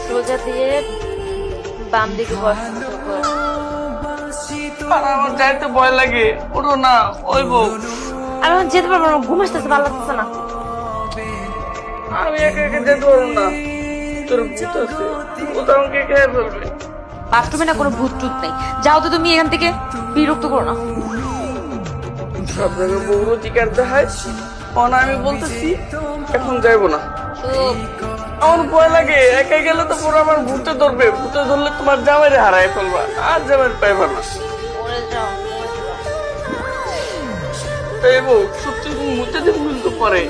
সোজা দিয়ে বাম দিকে আমার যাইতে ভয় লাগে, ওঠো না। ওই বউ, আমি এখন যেতে পারবো না, ঘুম আসতেছে, ভালো লাগতেছে না। আমি একা একা যেতে পারবো না, তোর ভূত আছে, ও তো আমাকে খেয়ে ফেলবে। বাথরুমে না কোনো ভূত টুত নেই, যাও তো তুমি এখান থেকে, বিরক্ত করো না। সব জায়গায় বউরও চিকার দেখায়, আমি বলতেছি এখন যাইবো না। আমার ভয় লাগে, একা গেলে তো পুরো আমার ভূতে ধরবে, ভূতে ধরলে তোমার জামাইরে হারায় ফেলবা, আর জামাই পাইবা না। এই বউ সত্যি ভূতে দিন কিন্তু পরে